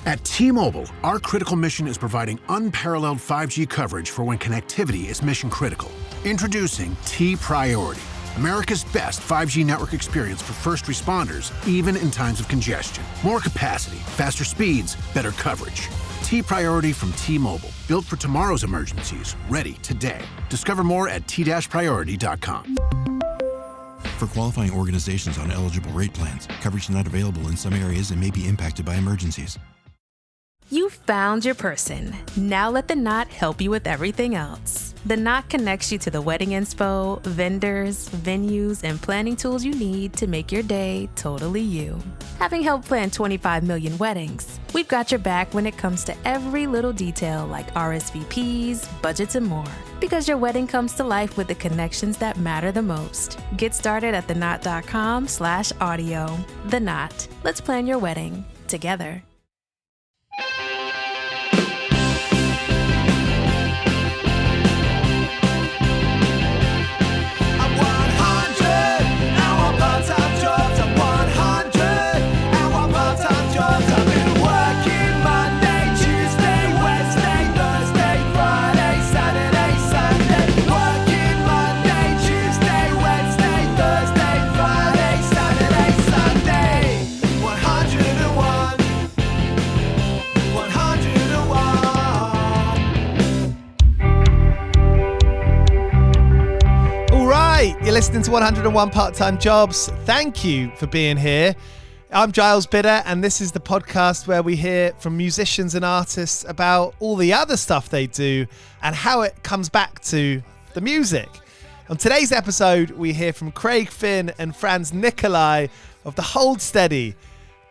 At T-Mobile, our critical mission is providing unparalleled 5G coverage for when connectivity is mission critical. Introducing T-Priority, America's best 5G network experience for first responders, even in times of congestion. More capacity, faster speeds, better coverage. T-Priority from T-Mobile, built for tomorrow's emergencies, ready today. Discover more at t-priority.com. For qualifying organizations on eligible rate plans, coverage not available in some areas and may be impacted by emergencies. You found your person. Now let the Knot help you with everything else. The Knot connects you to the wedding inspo, vendors, venues, and planning tools you need to make your day totally you. Having helped plan 25 million weddings, we've got your back when it comes to every little detail like RSVPs, budgets, and more. Because your wedding comes to life with the connections that matter the most. Get started at theknot.com/audio. The Knot. Let's plan your wedding together. You're listening to 101 Part-Time Jobs. Thank you for being here. I'm Giles Bidder, and this is the podcast where we hear from musicians and artists about all the other stuff they do and how it comes back to the music. On today's episode, we hear from Craig, Finn and Franz Nicolay of the Hold Steady.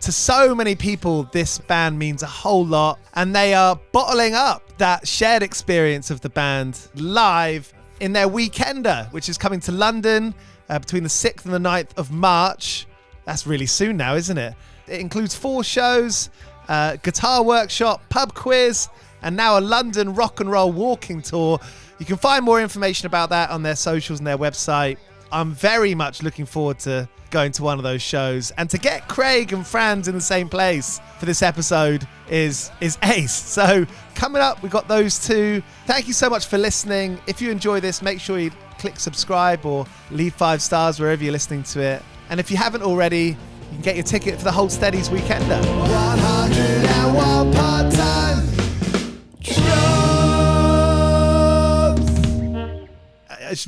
To so many people, this band means a whole lot, and they are bottling up that shared experience of the band live in their Weekender, which is coming to London between the 6th and the 9th of March. That's really soon now, isn't it? It includes 4 shows, guitar workshop, pub quiz, and now a London rock and roll walking tour. You can find more information about that on their socials and their website. I'm very much looking forward to going to one of those shows. And to get Craig and Franz in the same place for this episode is ace. So coming up, we got those two. Thank you so much for listening. If you enjoy this, make sure you click subscribe or leave 5 stars wherever you're listening to it. And if you haven't already, you can get your ticket for the Hold Steady's Weekender. 101 part-time jobs.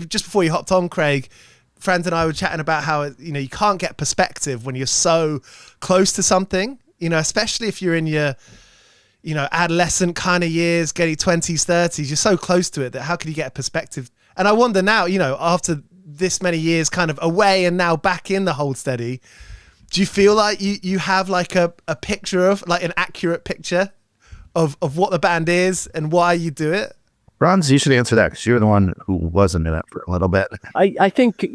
Just before you hopped on, Craig, Franz and I were chatting about how, you can't get perspective when you're so close to something, especially if you're in your, adolescent kind of years, getting 20s, 30s, you're so close to it that how can you get a perspective? And I wonder now, after this many years kind of away and now back in the Hold Steady, do you feel like you have like a picture of, like an accurate picture of what the band is and why you do it? Franz, you should answer that because you're the one who wasn't in it for a little bit. I think,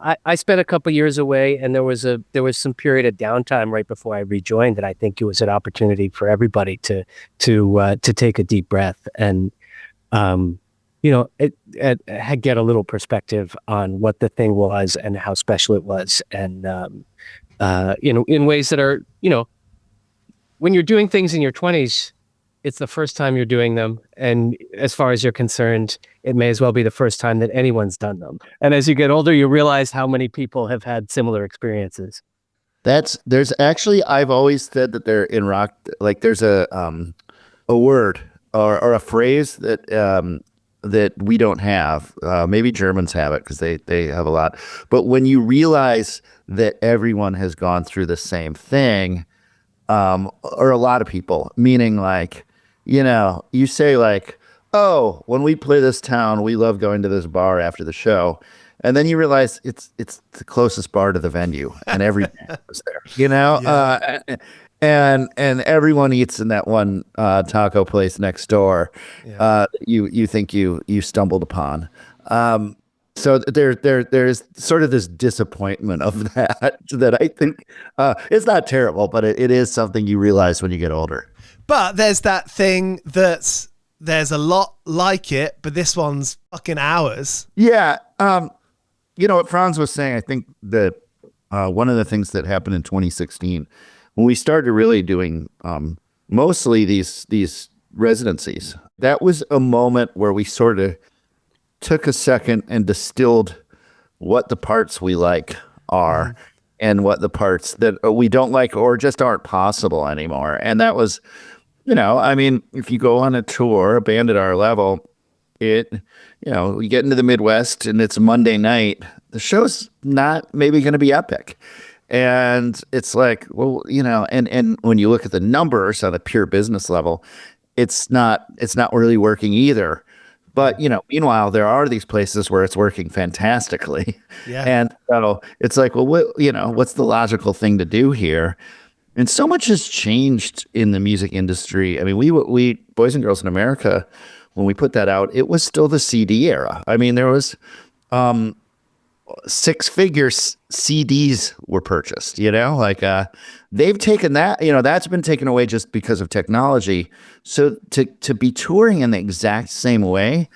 I spent a couple years away, and there was some period of downtime right before I rejoined, and I think it was an opportunity for everybody to take a deep breath and, get a little perspective on what the thing was and how special it was. And, in ways that are, when you're doing things in your 20s, it's the first time you're doing them. And as far as you're concerned, it may as well be the first time that anyone's done them. And as you get older, you realize how many people have had similar experiences. There's actually, I've always said that they're in rock, like there's a word or a phrase that we don't have. Maybe Germans have it because they have a lot. But when you realize that everyone has gone through the same thing, or a lot of people, meaning like, you say like, oh, when we play this town, we love going to this bar after the show. And then you realize it's the closest bar to the venue and everyone was there, Yeah. And everyone eats in that one taco place next door. Yeah. You think you stumbled upon. So there's sort of this disappointment of that I think it's not terrible, but it is something you realize when you get older. But there's that thing that's there's a lot like it, but this one's fucking ours. Yeah. What Franz was saying, I think that one of the things that happened in 2016 when we started really doing mostly these residencies. That was a moment where we sort of took a second and distilled what the parts we like are and what the parts that we don't like or just aren't possible anymore. And that was, I mean, if you go on a tour, a band at our level, we get into the Midwest and it's a Monday night, the show's not maybe going to be epic. And it's like, well, and when you look at the numbers on a pure business level, it's not really working either. But, meanwhile, there are these places where it's working fantastically. Yeah. And so it's like, well, what's the logical thing to do here? And so much has changed in the music industry. I mean, we Boys and Girls in America, when we put that out, it was still the CD era. I mean, there was six-figure CDs were purchased, they've taken that, that's been taken away just because of technology. So to be touring in the exact same way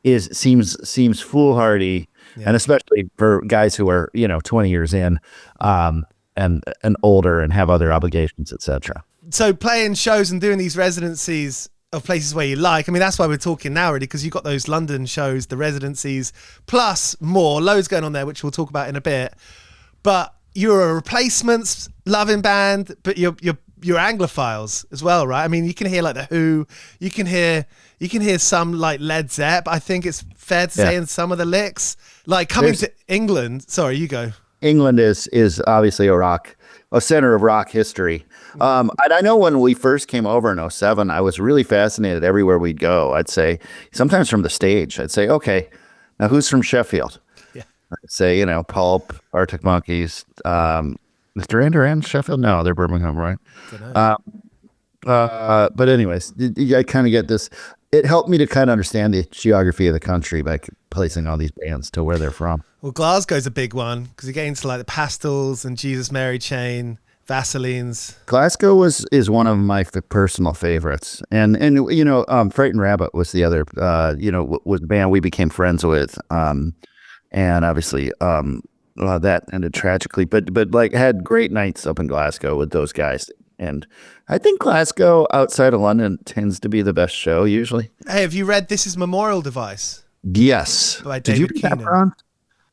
seems foolhardy, and especially for guys who are 20 years in and older and have other obligations, etc. So playing shows and doing these residencies of places where you like, I mean, that's why we're talking now, really, because you've got those London shows, the residencies, plus more, loads going on there, which we'll talk about in a bit. But you're a replacements loving band, but you're Anglophiles as well, right? I mean, you can hear like the Who, you can hear some like Led Zepp. I think it's fair to say in some of the licks, like coming to England. Sorry, you go. England is obviously a center of rock history. And I know when we first came over in 2007, I was really fascinated everywhere we'd go. I'd say, sometimes from the stage, I'd say, okay, now who's from Sheffield? Yeah. I'd say, Pulp, Arctic Monkeys, is Duran Duran Sheffield? No, they're Birmingham, right? But anyways, I kind of get this. It helped me to kind of understand the geography of the country by placing all these bands to where they're from. Well, Glasgow's a big one because you get into like the Pastels and Jesus Mary Chain, Vaselines. Glasgow is one of my personal favorites, and Frightened Rabbit was the other was the band we became friends with, and obviously that ended tragically, but like had great nights up in Glasgow with those guys. And I think Glasgow outside of London tends to be the best show usually. Hey, have you read This Is Memorial Device? Yes. By Did you David read that, Keenan. Ron?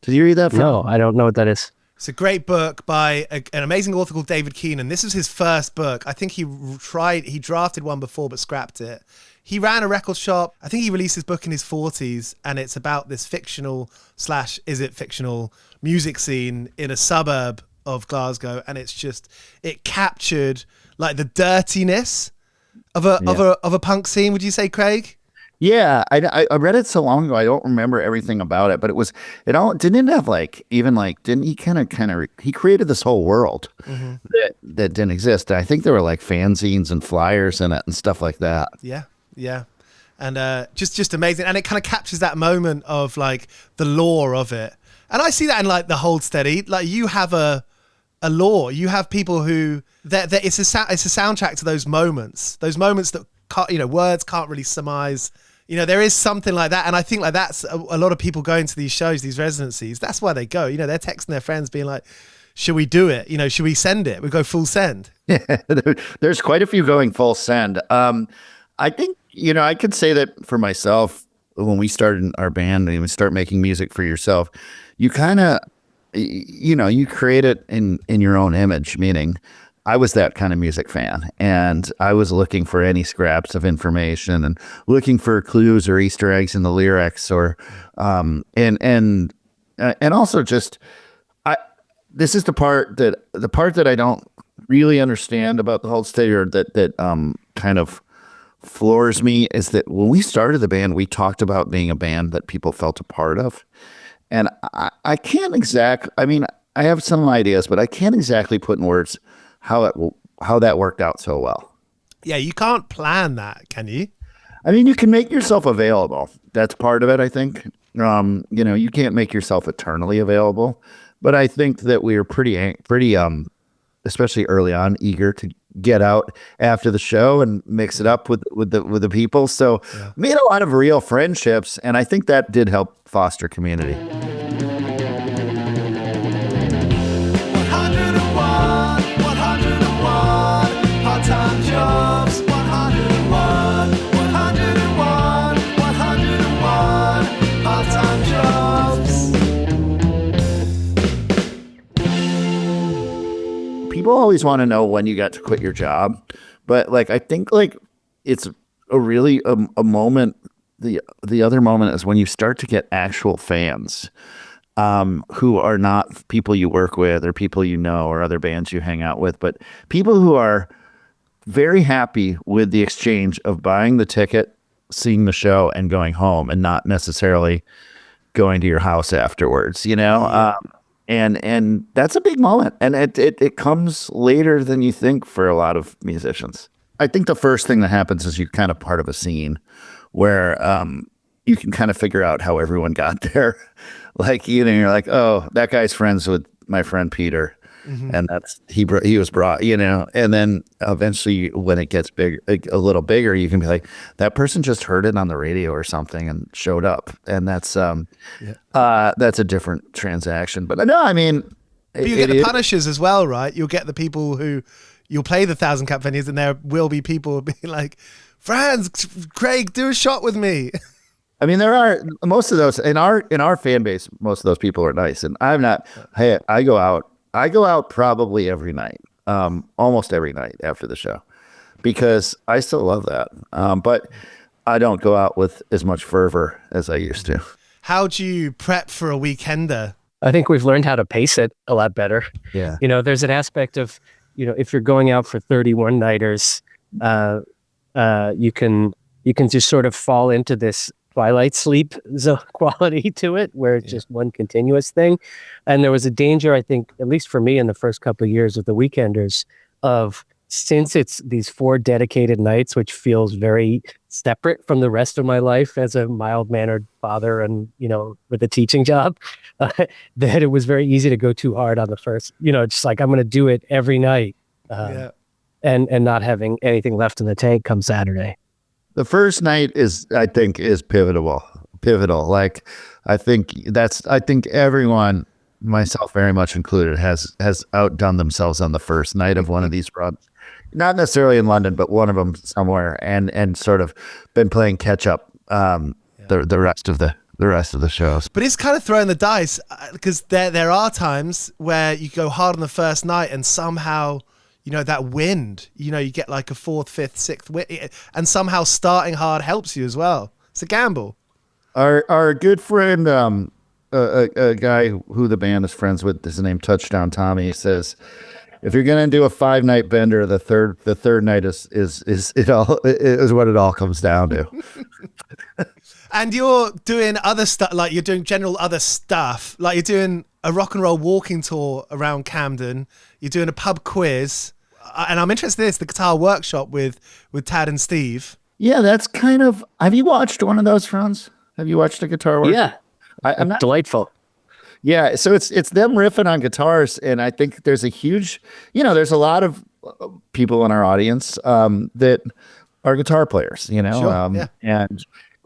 Did you read that? No, I don't know what that is. It's a great book by an amazing author called David Keenan. This is his first book. I think he drafted one before but scrapped it. He ran a record shop. I think he released his book in his 40s, and it's about this fictional / is it fictional music scene in a suburb of Glasgow, and it captured like the dirtiness of a punk scene. Would you say, Craig? Yeah, I read it so long ago I don't remember everything about it, but didn't have like even like didn't he kind of he created this whole world that didn't exist. I think there were like fanzines and flyers in it and stuff like that. Yeah. And just amazing, and it kind of captures that moment of like the lore of it. And I see that in like the Hold Steady. Like you have a lore. You have people who that it's a soundtrack to those moments that words can't really surmise. There is something like that, and I think like that's a lot of people going to these shows, these residencies. That's why they go. They're texting their friends, being like, "Should we do it? Should we send it? We go full send." Yeah, there's quite a few going full send. I think I could say that for myself when we started our band and we start making music for yourself, you kind of you create it in your own image, meaning I was that kind of music fan, and I was looking for any scraps of information and looking for clues or Easter eggs in the lyrics, or and also just this is the part that I don't really understand about the Hold Steady, or that kind of floors me, is that when we started the band, we talked about being a band that people felt a part of, and I can't I mean, I have some ideas, but I can't exactly put in words how that worked out so well. Yeah, you can't plan that, can you? I mean, you can make yourself available. That's part of it, I think. You can't make yourself eternally available, but I think that we were pretty, especially early on, eager to get out after the show and mix it up with the people. So made a lot of real friendships, and I think that did help foster community. 101 part-time always want to know when you got to quit your job, but like I think like it's a really a moment. The other moment is when you start to get actual fans who are not people you work with or people you know or other bands you hang out with, but people who are very happy with the exchange of buying the ticket, seeing the show, and going home, and not necessarily going to your house afterwards, you know? And that's a big moment. And it comes later than you think for a lot of musicians. I think the first thing that happens is you're kind of part of a scene where you can kind of figure out how everyone got there. Like, you know, you're like, oh, that guy's friends with my friend Peter. And that's he was brought, you know, and then eventually when it gets big, a little bigger, you can be like, that person just heard it on the radio or something and showed up, and that's a different transaction. But no, I mean, but you get the punishers as well, right? You'll get the people who you'll play the 1,000 cap venues, and there will be people being like, Franz, Craig, do a shot with me. I mean, there are most of those in our fan base. Most of those people are nice, and I'm not. Hey, I go out probably every night, almost every night after the show, because I still love that. But I don't go out with as much fervor as I used to. How do you prep for a weekender? I think we've learned how to pace it a lot better. Yeah. You know, there's an aspect of, you know, if you're going out for 31 nighters, you can just sort of fall into this twilight sleep zone quality to it, where it's just one continuous thing. And there was a danger, I think, at least for me in the first couple of years of the Weekenders, of, since it's these 4 dedicated nights, which feels very separate from the rest of my life as a mild-mannered father and, you know, with a teaching job, that it was very easy to go too hard on the first, you know, just like, I'm going to do it every night, and not having anything left in the tank come Saturday. The first night is pivotal. Like, I think everyone, myself very much included, has outdone themselves on the first night of one of these runs. Not necessarily in London, but one of them somewhere, and sort of been playing catch up the rest of the shows. But it's kind of throwing the dice, because there are times where you go hard on the first night and somehow, you know, that wind, you know, you get like a 4th, 5th, 6th wind, and somehow starting hard helps you as well. It's a gamble. Our good friend, a guy who the band is friends with, his name Touchdown Tommy, says, if you're gonna do a 5-night bender, the third night is what it all comes down to. And you're doing other stuff, like you're doing general other stuff, like you're doing a rock and roll walking tour around Camden. You're doing a pub quiz, and I'm interested in this, the guitar workshop with Tad and Steve. Yeah, that's kind of. Have you watched one of those, Franz? Have you watched a guitar workshop? Yeah, I'm not delightful. Yeah, so it's them riffing on guitars, and I think there's a huge, you know, there's a lot of people in our audience that are guitar players, you know, Sure,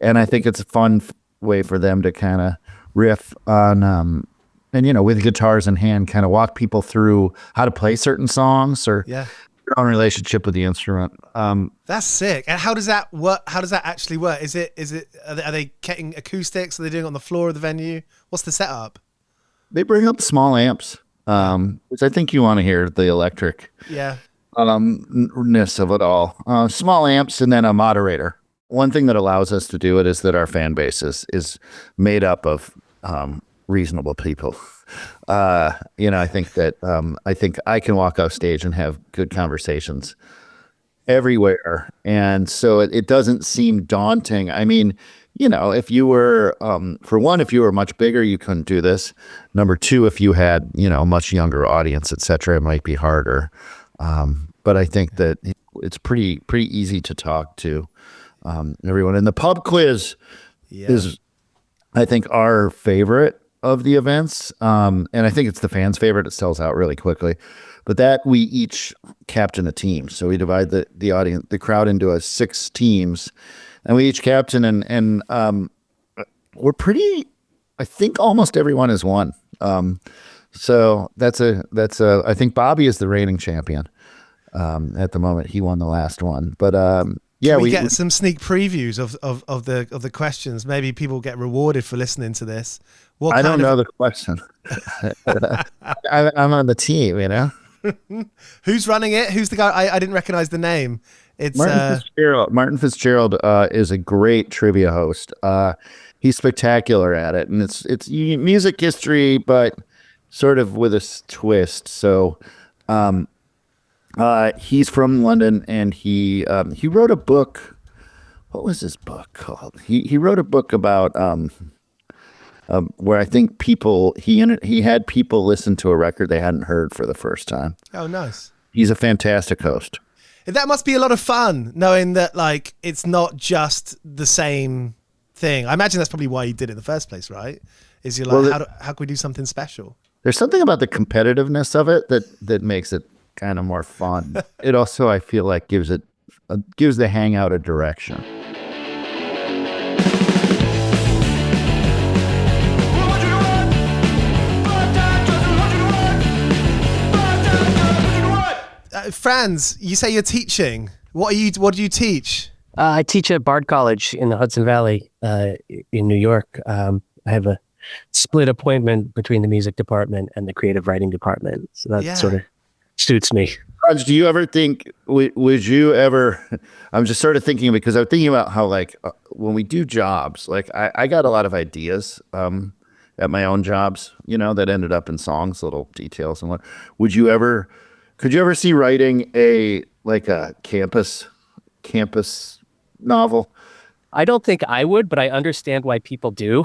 and I think it's a fun way for them to kind of riff on, and you know, with guitars in hand, kind of walk people through how to play certain songs or your own relationship with the instrument. That's sick. And how does that work? How does that actually work? Are they getting acoustics? Are they doing it on the floor of the venue? What's the setup? They bring up small amps, which I think you want to hear the electric ness of it all. Small amps and then a moderator. One thing that allows us to do it is that our fan base is made up of reasonable people. You know, I think I can walk off stage and have good conversations everywhere, and so it doesn't seem daunting. I mean, you know, if you were, for one, if you were much bigger, you couldn't do this. Number two, if you had, you know, a much younger audience, et cetera, it might be harder. But I think that it's pretty easy to talk to everyone. And the pub quiz is, I think, our favorite of the events. And I think it's the fans' favorite. It sells out really quickly. But that we each captain a team. So we divide the crowd into 6 teams. And we each captain, and we're pretty. I think almost everyone has won. So that's I think Bobby is the reigning champion at the moment. He won the last one, but Can we get some sneak previews of the questions? Maybe people get rewarded for listening to this. I don't know the question. I'm on the team, you know. Who's running it? Who's the guy? I didn't recognize the name. It's Martin Fitzgerald. Martin Fitzgerald is a great trivia host. He's spectacular at it, and it's music history, but sort of with a twist. So, he's from London, and he wrote a book. What was his book called? He wrote a book about where I think he had people listen to a record they hadn't heard for the first time. Oh, nice. He's a fantastic host. That must be a lot of fun, knowing that like it's not just the same thing. I imagine that's probably why you did it in the first place, right? Is you're like, how can we do something special? There's something about the competitiveness of it that makes it kind of more fun. It also, I feel like, gives the hangout a direction. Franz, you say you're teaching. What do you teach? I teach at Bard College in the Hudson Valley in New York. I have a split appointment between the music department and the creative writing department. So that sort of suits me. Franz, do you ever think, would you ever, I'm just sort of thinking, because I'm thinking about how like when we do jobs, like I got a lot of ideas at my own jobs, that ended up in songs, little details and what. Could you ever see writing a campus novel? I don't think I would, but I understand why people do.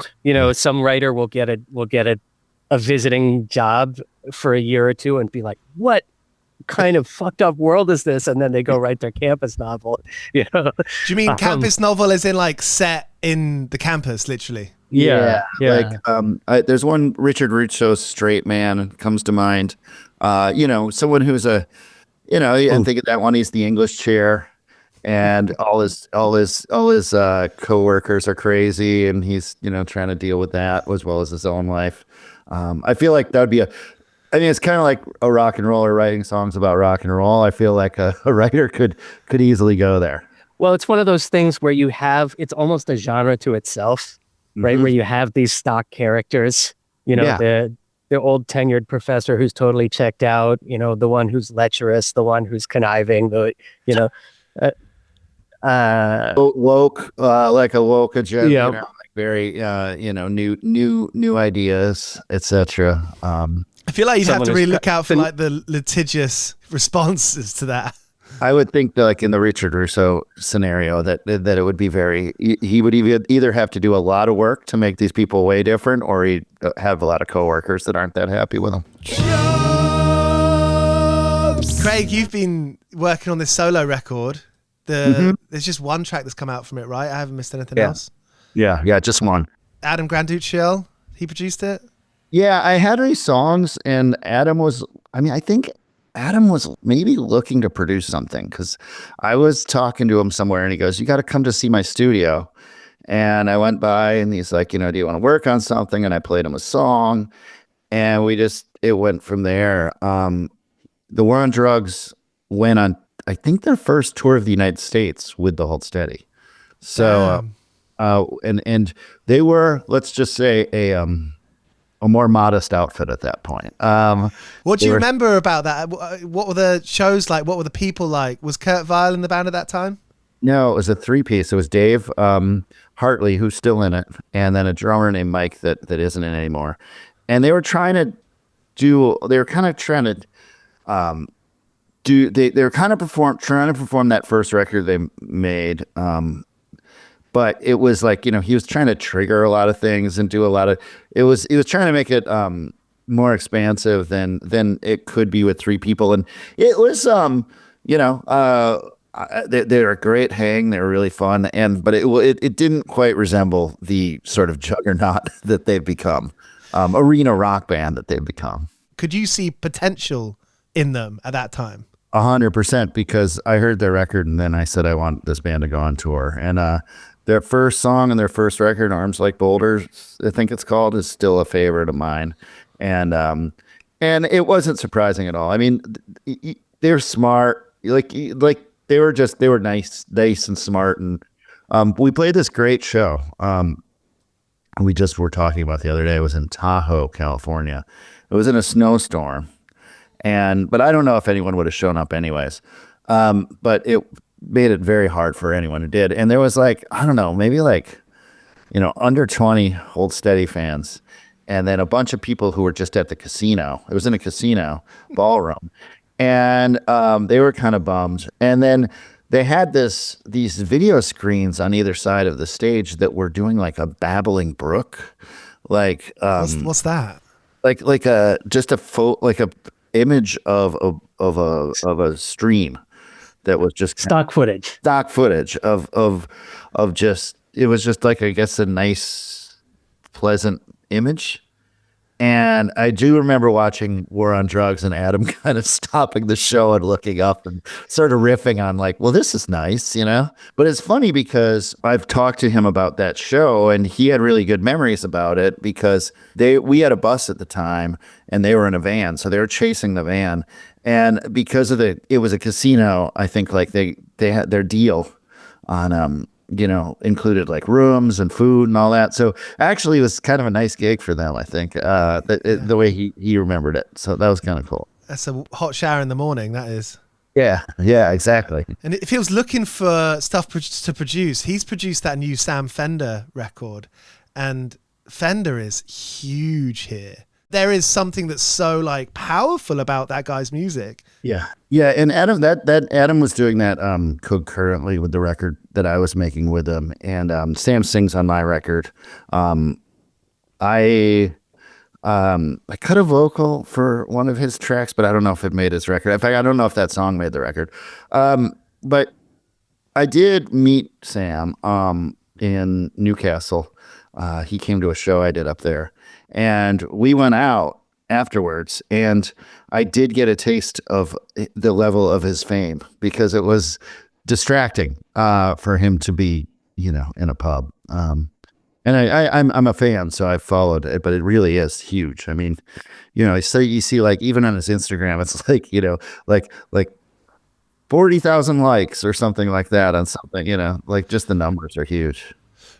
Some writer will get a visiting job for a year or two and be like, what kind of fucked up world is this? And then they go write their campus novel. Do you mean campus novel as in like set in the campus, literally? Yeah. There's one Richard Russo Straight Man comes to mind. Someone who's I think of that one, he's the English chair, and all his coworkers are crazy, and he's trying to deal with that as well as his own life. I feel like that would be it's kind of like a rock and roller writing songs about rock and roll. I feel like a writer could easily go there. Well, it's one of those things where it's almost a genre to itself, right? Where you have these stock characters, the old tenured professor who's totally checked out, the one who's lecherous, the one who's conniving, woke, like a woke agenda, like very, new ideas, etc. I feel like you'd have to really look out for like the litigious responses to that. I would think that, like in the Richard Russo scenario, that it would be he would either have to do a lot of work to make these people way different, or he'd have a lot of coworkers that aren't that happy with him. Craig, you've been working on this solo record. There's just one track that's come out from it, right? I haven't missed anything else. Yeah, just one. Adam Granducciel, he produced it? Yeah, I had these songs, and Adam was maybe looking to produce something, because I was talking to him somewhere and he goes, you got to come to see my studio. And I went by and he's like, do you want to work on something? And I played him a song and it went from there. The War on Drugs went on, I think, their first tour of the United States with the Hold Steady. So, and they were, let's just say, a more modest outfit at that point. What do you remember about that? What were the shows like? What were the people like? Was Kurt Weill in the band at that time? No, it was a three-piece. It was Dave Hartley, who's still in it, and then a drummer named Mike that isn't in it anymore. And they were trying to trying to perform that first record they made. But it was like, he was trying to trigger a lot of things and do a lot of, he was trying to make it more expansive than it could be with three people. And it was, they're a great hang. They were really fun. But it didn't quite resemble the sort of juggernaut that they've become, arena rock band that they've become. Could you see potential in them at that time? 100%, because I heard their record and then I said, I want this band to go on tour. And, their first song and their first record, Arms Like Boulders, I think it's called, is still a favorite of mine. And it wasn't surprising at all. I mean, they're smart. Like they were nice and smart. And we played this great show. We just were talking about the other day. It was in Tahoe, California. It was in a snowstorm. but I don't know if anyone would have shown up anyways. But it made it very hard for anyone who did. And there was like, I don't know, maybe like, under 20 Hold Steady fans, and then a bunch of people who were just at the casino. It was in a casino ballroom, and they were kind of bummed. And then they had these video screens on either side of the stage that were doing like a babbling brook, like what's that? Like a image of a stream that was just Stock footage of just, it was just like, I guess, a nice, pleasant image. And I do remember watching War on Drugs and Adam kind of stopping the show and looking up and sort of riffing on like, well, this is nice, But it's funny because I've talked to him about that show, and he had really good memories about it because we had a bus at the time and they were in a van. So they were chasing the van. And because of it was a casino, I think like they had their deal on, included like rooms and food and all that. So actually it was kind of a nice gig for them, I think, the way he remembered it. So that was kind of cool. That's a hot shower in the morning, that is. Yeah, exactly. And if he was looking for stuff to produce, he's produced that new Sam Fender record. And Fender is huge here. There is something that's so like powerful about that guy's music. Yeah. And Adam, that Adam was doing that concurrently with the record that I was making with him, and Sam sings on my record. I cut a vocal for one of his tracks, but I don't know if it made his record. In fact, I don't know if that song made the record. But I did meet Sam in Newcastle. He came to a show I did up there. And we went out afterwards, and I did get a taste of the level of his fame because it was distracting for him to be, in a pub. And I'm a fan, so I followed it, but it really is huge. I mean, so you see like even on his Instagram, it's like, like 40,000 likes or something like that on something, like just the numbers are huge.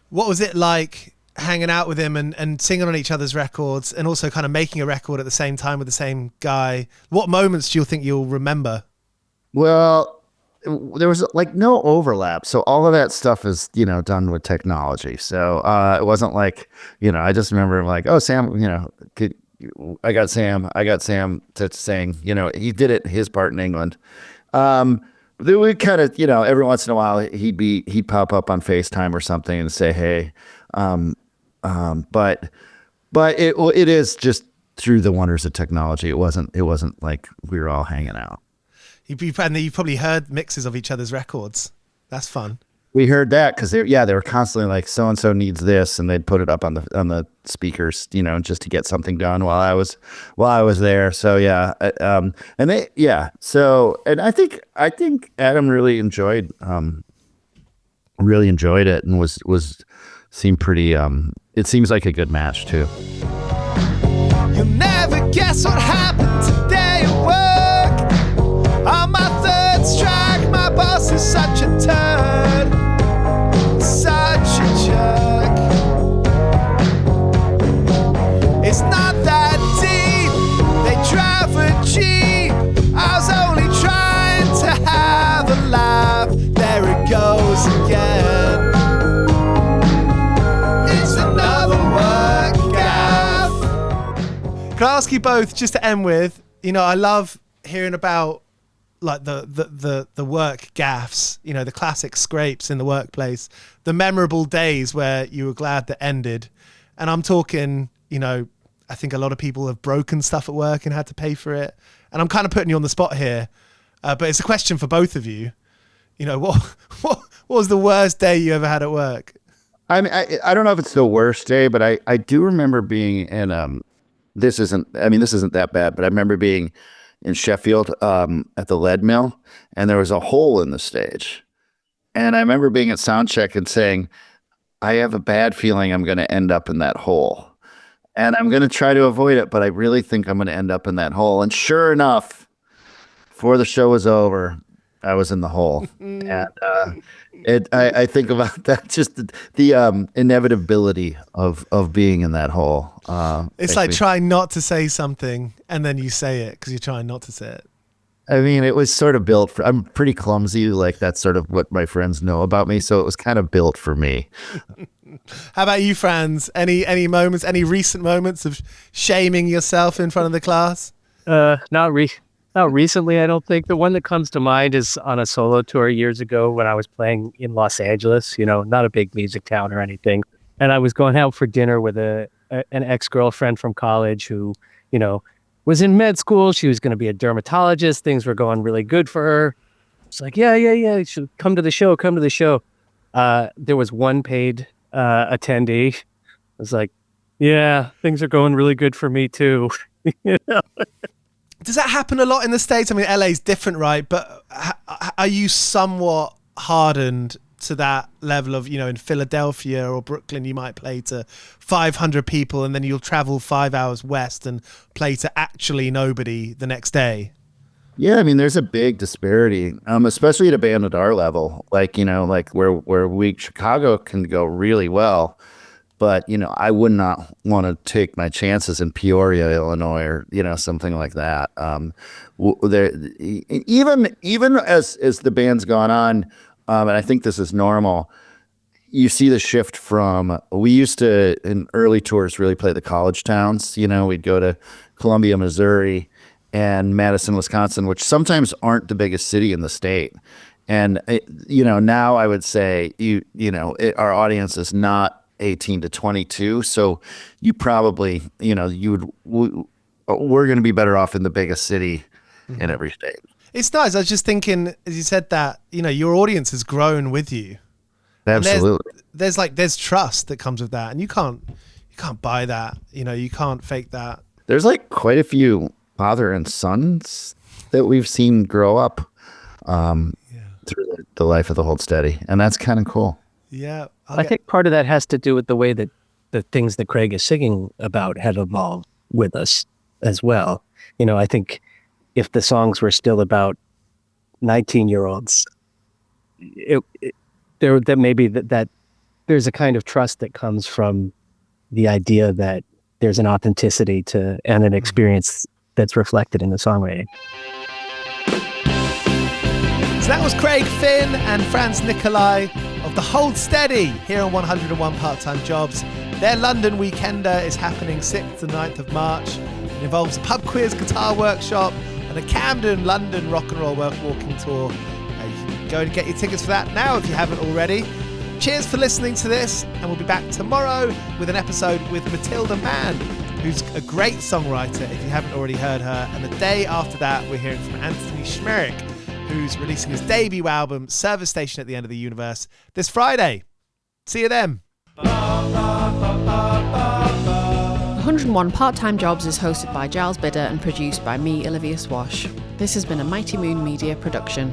What was it like hanging out with him and singing on each other's records and also kind of making a record at the same time with the same guy? What moments do you think you'll remember? Well, there was like no overlap. So all of that stuff is, done with technology. So it wasn't like, I just remember like, oh, Sam, I got Sam to sing, he did it, his part in England. Then we kind of, every once in a while he'd pop up on FaceTime or something and say, hey, but it is just through the wonders of technology. It wasn't like we were all hanging out. And you probably heard mixes of each other's records. That's fun. We heard that because they were constantly like, so and so needs this, and they'd put it up on the speakers, just to get something done while I was there. So yeah, and I think Adam really enjoyed it and seemed pretty. It seems like a good match too. You'll never guess what happened today at work. On my third strike, my boss is such a turd, such a jerk. It's not that deep, they drive a Jeep. I was only trying to have a laugh. There it goes again. It's another work gaff. Can I ask you both, just to end with, I love hearing about like the work gaffs, the classic scrapes in the workplace, the memorable days where you were glad that ended. And I'm talking, I think a lot of people have broken stuff at work and had to pay for it. And I'm kind of putting you on the spot here, but it's a question for both of you. What was the worst day you ever had at work? I mean, I don't know if it's the worst day, but I do remember being in this isn't that bad, but I remember being in Sheffield at the lead mill, and there was a hole in the stage. And I remember being at sound check and saying, I have a bad feeling I'm going to end up in that hole. And I'm going to try to avoid it, but I really think I'm going to end up in that hole. And sure enough, before the show was over, I was in the hole. And I think about that, just the inevitability of being in that hole. It's like trying not to say something and then you say it because you're trying not to say it. I mean, it was sort of built for, I'm pretty clumsy, like that's sort of what my friends know about me. So it was kind of built for me. How about you, Franz? Any moments, any recent moments of shaming yourself in front of the class? Not recently, I don't think. The one that comes to mind is on a solo tour years ago when I was playing in Los Angeles, not a big music town or anything. And I was going out for dinner with an ex-girlfriend from college who, was in med school. She was going to be a dermatologist. Things were going really good for her. It's like, yeah. You should come to the show. There was one paid attendee. I was like, yeah, things are going really good for me too. Does that happen a lot in the States? I mean, LA's different, right? But are you somewhat hardened to that level of, in Philadelphia or Brooklyn, you might play to 500 people and then you'll travel 5 hours west and play to actually nobody the next day? Yeah, I mean, there's a big disparity, especially at a band at our level. Like, like where Chicago can go really well. But, I would not want to take my chances in Peoria, Illinois, or, something like that. Even as the band's gone on, and I think this is normal, you see the shift from, we used to, in early tours, really play the college towns. We'd go to Columbia, Missouri, and Madison, Wisconsin, which sometimes aren't the biggest city in the state. And, now I would say, our audience is not 18 to 22. So you probably, we're going to be better off in the biggest city in every state. It's nice. I was just thinking, as you said that, your audience has grown with you. Absolutely. There's trust that comes with that. And you can't buy that. You can't fake that. There's quite a few father and sons that we've seen grow up through the life of the Hold Steady. And that's kind of cool. Yeah. I think part of that has to do with the way that the things that Craig is singing about have evolved with us as well. I think if the songs were still about 19-year-olds, that maybe that there's a kind of trust that comes from the idea that there's an authenticity to and an experience that's reflected in the songwriting. So that was Craig, Finn and Franz Nicolay of the Hold Steady here on 101 Part-Time Jobs. Their London Weekender is happening 6th to 9th of March. It involves a pub quiz, guitar workshop and a Camden London rock and roll walking tour. You can go and get your tickets for that now if you haven't already. Cheers for listening to this, and we'll be back tomorrow with an episode with Matilda Mann, who's a great songwriter if you haven't already heard her. And the day after that, we're hearing from Anthony Schmerich, who's releasing his debut album, Service Station at the End of the Universe, this Friday. See you then. 101 Part-Time Jobs is hosted by Giles Bidder and produced by me, Olivia Swash. This has been a Mighty Moon Media production.